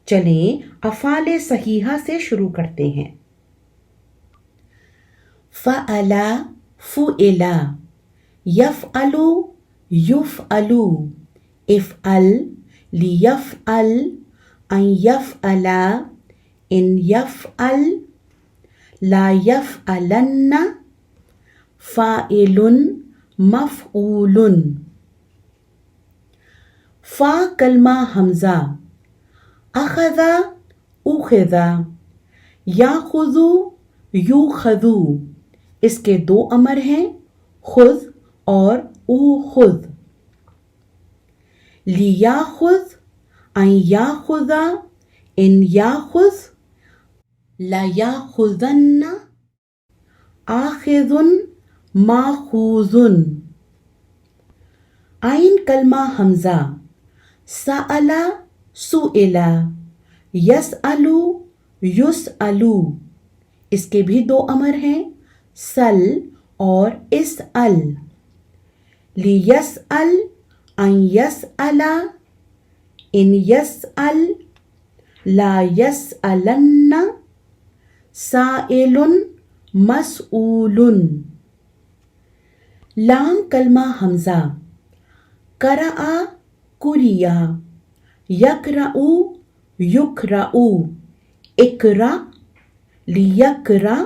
چلیں افعال صحیحہ سے شروع کرتے ہیں۔ فعل فعل، یفعل یفعل، افعل لیفعل، ان یفعل ان یفعل، لا یفعلن، فاعل مفعول۔ فا کلمہ حمزہ، اخذ اخذ، یاخذ یوخذ، اس کے دو امر ہیں، خذ اور اوخذ۔ لیاخذ ان یاخذ ان یاخذ، لا یاخذن، آخذ ماخوذ۔ عین کلمہ حمزہ، سأل سئل، یسأل یسأل، اس کے بھی دو امر ہیں، سل اور اسأل۔ لیسأل ان یسأل ان یسأل، لا یسألن، سائل مسئول۔ لام کلمہ حمزہ، قرأ قرئ، یقرأ یقرأ، اقرأ لیقرأ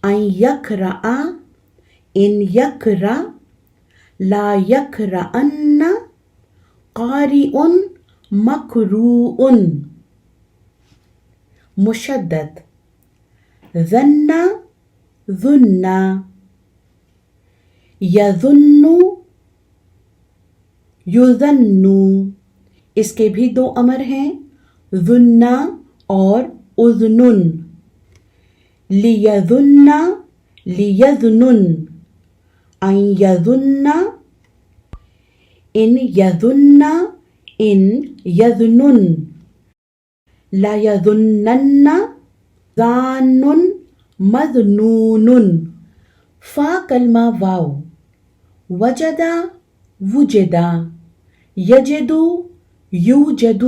ان یقرأ ان یقرأ، لا یقرأن، قارئ مقروء۔ مشدد، ظن ظن، یظن یظن، اس کے بھی دو امر ہیں، ظن اور اذن۔ لیظن لیظنن، ان یظن ان یظن ان یظنن، لا یظنن، ظان مظنون۔ فا کلمہ واو، وجد وجد، یجد یوجد،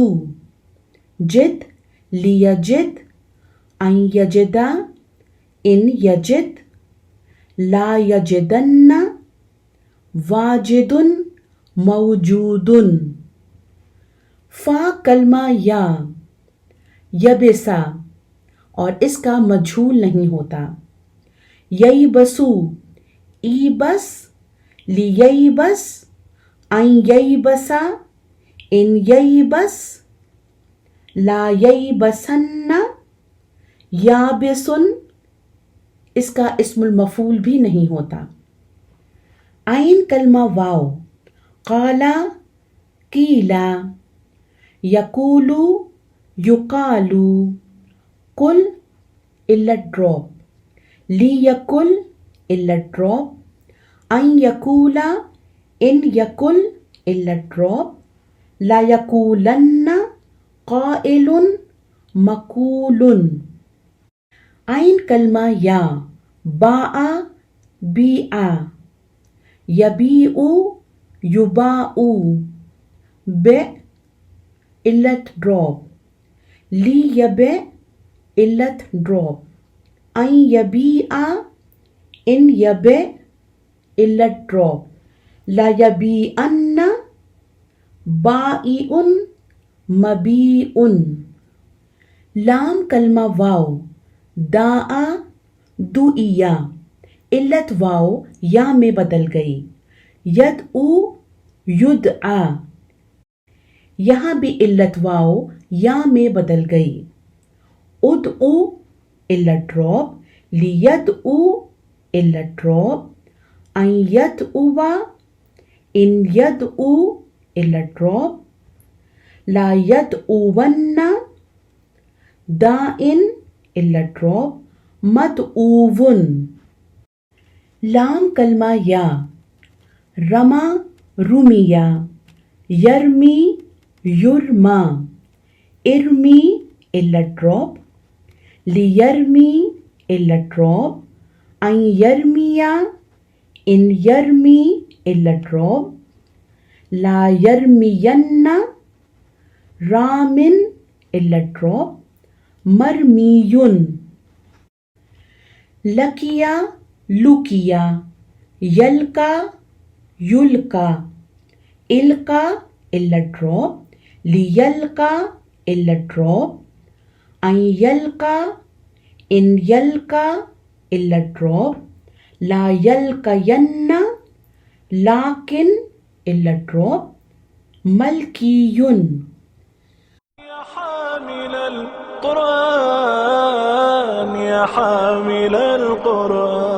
جد لیجد ان یجد ان یجد، لا یجدن، واجد موجود۔ فا کلمہ یا، یبسا، اور اس کا مجہول نہیں ہوتا، ییبسو، ایبس لییبس ان ییبسا ان ییبس، لا ییبسن، یابسن، اس کا اسم المفعول بھی نہیں ہوتا۔ عین کلمہ واو، قال قیل، یقول یقال، قل علت ڈراپ، لیقل علت ڈراپ، ان یقول ان یقل علت ڈراپ، لا یقولن، قائل مقول۔ عین کلمہ یا، باء بیع، یبیع یباع، بع علت ڈراپ، لیبع علت ڈراپ، ان یبیع ان یبع علت ڈراپ، لا یبیعن، بائع مبیع۔ لام کلمہ واو، داء دعی، علت واو یا میں بدل گئی، یدعو یدعا، یہاں بھی علت واو یا میں بدل گئی، ادعو علت ڈراپ، لیدعو علت ڈراپ، ان یدعو ان یدعو علت ڈراپ، لا یدعون، داعن علت ڈراپ، مدعوون۔ لام کلمہ یا، رما رمیا، یرمی یرما، ارمی علت ڈراپ، لیرمی علت ڈراپ، ان یرمیا ان یرمی علت ڈراپ، لا یرمین، رامن إلا drop. مرمي. لكيا لوكيا. يلقى يلقى. إلقى إلا drop. ليلقى إلا drop. أن يلقى إن يلقى إلا drop. لا يلقين لكن إلا drop. ملكي. يا حامل القرآن يا حامل القرآن